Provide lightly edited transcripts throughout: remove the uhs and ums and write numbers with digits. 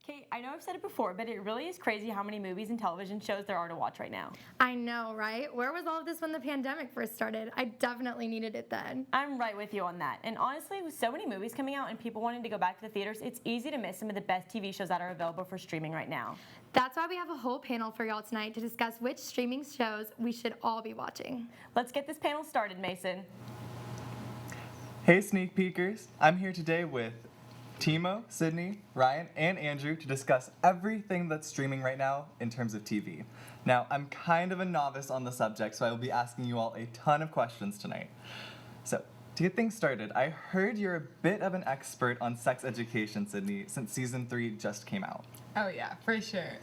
Kate, I know I've said it before, but it really is crazy how many movies and television shows there are to watch right now. I know, right? Where was all of this when the pandemic first started? I definitely needed it then. I'm right with you on that. And honestly, with so many movies coming out and people wanting to go back to the theaters, it's easy to miss some of the best TV shows that are available for streaming right now. That's why we have a whole panel for y'all tonight to discuss which streaming shows we should all be watching. Let's get this panel started, Mason. Hey sneak peekers, I'm here today with Timo, Sydney, Ryan, and Andrew to discuss everything that's streaming right now in terms of TV. Now, I'm kind of a novice on the subject, so I will be asking you all a ton of questions tonight. So, to get things started, I heard you're a bit of an expert on sex education, Sydney, since season 3 just came out. Oh yeah, for sure.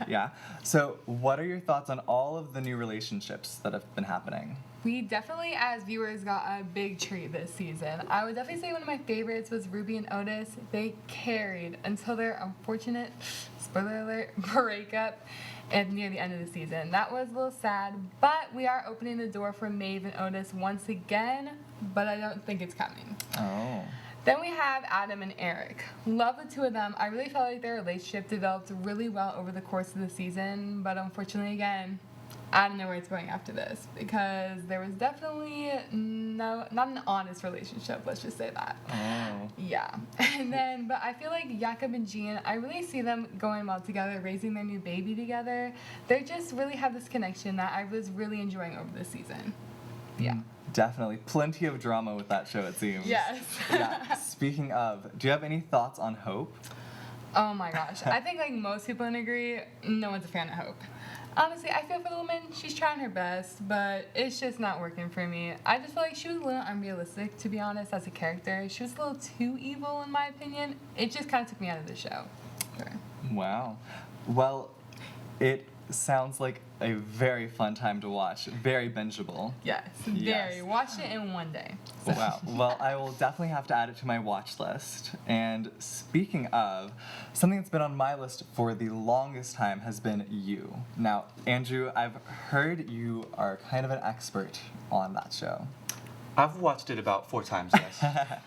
Yeah? So, what are your thoughts on all of the new relationships that have been happening? We definitely, as viewers, got a big treat this season. I would definitely say one of my favorites was Ruby and Otis. They carried until their unfortunate, spoiler alert, breakup near the end of the season. That was a little sad, but we are opening the door for Maeve and Otis once again, but I don't think it's coming. Oh. Then we have Adam and Eric. Love the two of them. I really felt like their relationship developed really well over the course of the season, but unfortunately, again, I don't know where it's going after this because there was definitely not an honest relationship, let's just say that. Oh. Yeah. And then, but I feel like Jakob and Jean, I really see them going well together, raising their new baby together. They just really have this connection that I was really enjoying over this season. Yeah. Definitely. Plenty of drama with that show, it seems. Yes. Yeah. Speaking of, do you have any thoughts on Hope? Oh my gosh. I think like most people can agree, no one's a fan of Hope. Honestly, I feel for the woman, she's trying her best, but it's just not working for me. I just feel like she was a little unrealistic, to be honest, as a character. She was a little too evil, in my opinion. It just kind of took me out of the show. Sure. Wow. Well, it sounds like a very fun time to watch. Very bingeable. Yes, very. Yes. Watched it in one day. Wow. Well, I will definitely have to add it to my watch list. And speaking of, something that's been on my list for the longest time has been You. Now, Andrew, I've heard you are kind of an expert on that show. I've watched it about 4 times, yes.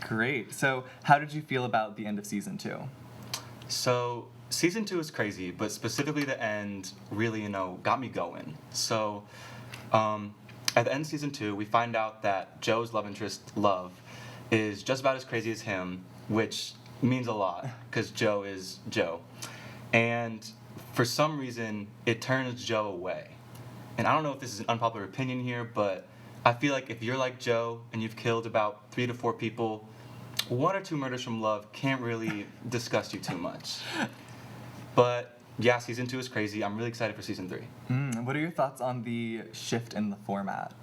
Great. So, how did you feel about the end of season 2? So, season 2 is crazy, but specifically the end really, got me going. So, at the end of season 2, we find out that Joe's love interest, Love, is just about as crazy as him, which means a lot, because Joe is Joe. And for some reason, it turns Joe away. And I don't know if this is an unpopular opinion here, but I feel like if you're like Joe and you've killed about 3 to 4 people, 1 or 2 murders from love can't really disgust you too much. But yeah, season 2 is crazy. I'm really excited for season 3. What are your thoughts on the shift in the format?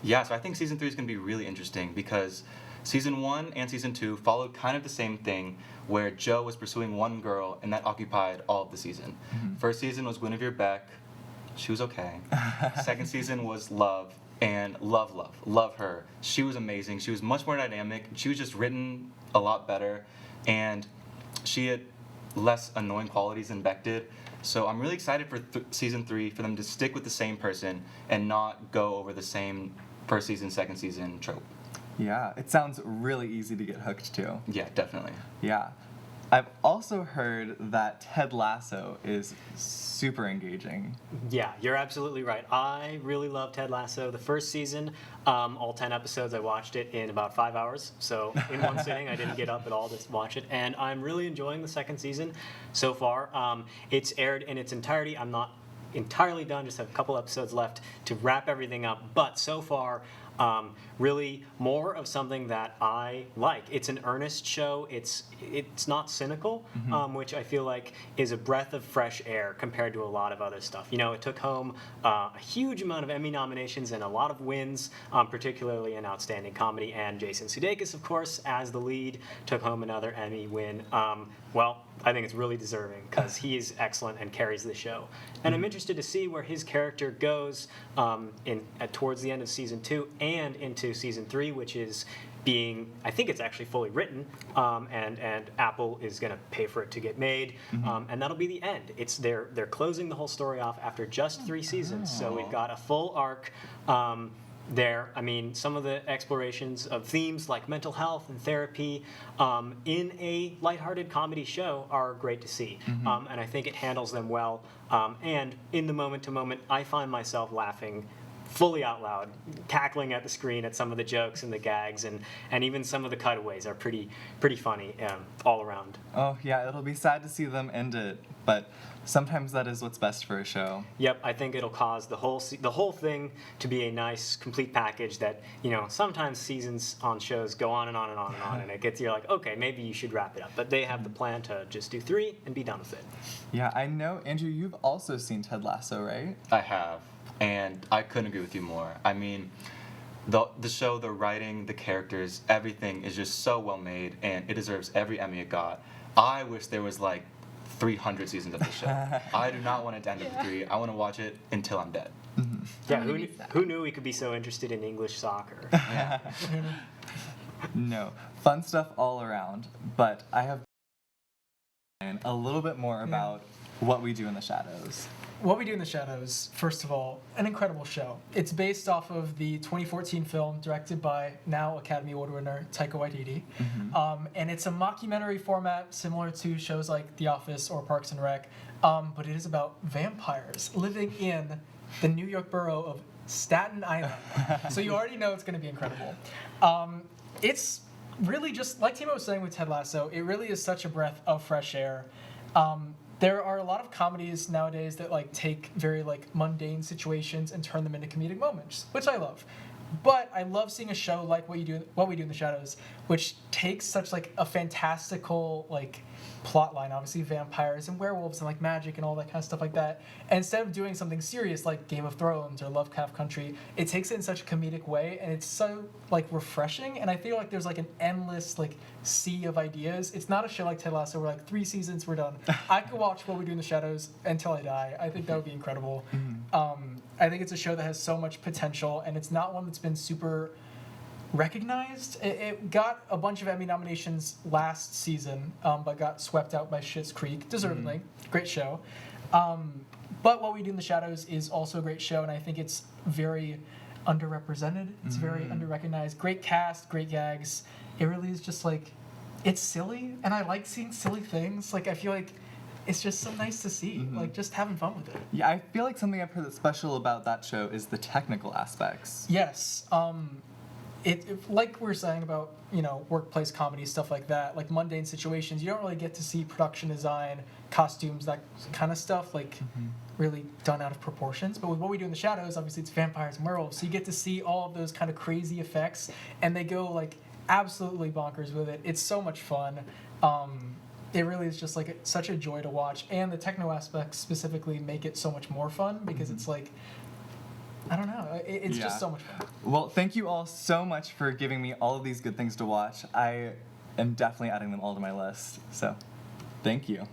Yeah, so I think season 3 is going to be really interesting because season 1 and season 2 followed kind of the same thing where Joe was pursuing one girl and that occupied all of the season. First season was Guinevere Beck. She was okay. Second season was Love. And love her. She was amazing. She was much more dynamic. She was just written a lot better. And she had less annoying qualities than Beck did. So I'm really excited for season 3 for them to stick with the same person and not go over the same first season, second season trope. Yeah, it sounds really easy to get hooked to. Yeah, definitely. Yeah. I've also heard that Ted Lasso is super engaging. Yeah, you're absolutely right. I really love Ted Lasso. The first season, all 10 episodes, I watched it in about 5 hours. So in one sitting, I didn't get up at all to watch it. And I'm really enjoying the second season so far. It's aired in its entirety. I'm not entirely done, just have a couple episodes left to wrap everything up. But so far, really more of something that I like. It's an earnest show. It's not cynical, which I feel like is a breath of fresh air compared to a lot of other stuff. It took home a huge amount of Emmy nominations and a lot of wins, particularly in Outstanding Comedy. And Jason Sudeikis, of course, as the lead, took home another Emmy win. Well, I think it's really deserving because he is excellent and carries the show. And I'm interested to see where his character goes towards the end of season 2 and into season 3, which is being, I think it's actually fully written, and Apple is going to pay for it to get made, and that'll be the end. They're closing the whole story off after just 3 seasons, so we've got a full arc there. I mean, some of the explorations of themes like mental health and therapy in a lighthearted comedy show are great to see. And I think it handles them well. And in the moment to moment, I find myself laughing fully out loud, cackling at the screen at some of the jokes and the gags, and even some of the cutaways are pretty funny all around. Oh yeah, it'll be sad to see them end it, but sometimes that is what's best for a show. Yep, I think it'll cause the whole thing to be a nice, complete package that, sometimes seasons on shows go on and on and on and on, and it gets you're like, okay, maybe you should wrap it up. But they have the plan to just do 3 and be done with it. Yeah, I know, Andrew, you've also seen Ted Lasso, right? I have, and I couldn't agree with you more. I mean, the show, the writing, the characters, everything is just so well made, and it deserves every Emmy it got. I wish there was like 300 seasons of the show. I do not want it to end at 3. I want to watch it until I'm dead. Yeah, who knew we could be so interested in English soccer? Yeah. No, fun stuff all around, but I have a little bit more about What We Do in the Shadows. What We Do in the Shadows, first of all, an incredible show. It's based off of the 2014 film directed by now Academy Award winner Taika Waititi. And it's a mockumentary format similar to shows like The Office or Parks and Rec, but it is about vampires living in the New York borough of Staten Island. So you already know it's going to be incredible. It's really just, like Timo was saying with Ted Lasso, it really is such a breath of fresh air. There are a lot of comedies nowadays that take very mundane situations and turn them into comedic moments, which I love. But I love seeing a show like What We Do in the Shadows, which takes such a fantastical plot line, obviously vampires and werewolves and magic and all that kind of stuff like that. And instead of doing something serious like Game of Thrones or Lovecraft Country, it takes it in such a comedic way, and it's so refreshing. And I feel like there's an endless sea of ideas. It's not a show like Ted Lasso where 3 seasons we're done. I could watch What We Do in the Shadows until I die. I think that would be incredible. I think it's a show that has so much potential, and it's not one that's been super recognized. It got a bunch of Emmy nominations last season, but got swept out by Schitt's Creek, deservedly. Great show. But What We Do in the Shadows is also a great show, and I think it's very underrepresented. It's very underrecognized. Great cast, great gags. It really is just it's silly, and I like seeing silly things. I feel like it's just so nice to see, just having fun with it. Yeah, I feel like something I've heard that's special about that show is the technical aspects. Yes. Like we were saying about, workplace comedy, stuff like that, mundane situations, you don't really get to see production design, costumes, that kind of stuff, really done out of proportions. But with What We Do in the Shadows, obviously it's vampires and werewolves, so you get to see all of those kind of crazy effects, and they go, absolutely bonkers with it. It's so much fun. It really is just such a joy to watch, and the techno aspects specifically make it so much more fun because it's I don't know. It's just so much fun. Well, thank you all so much for giving me all of these good things to watch. I am definitely adding them all to my list. So, thank you.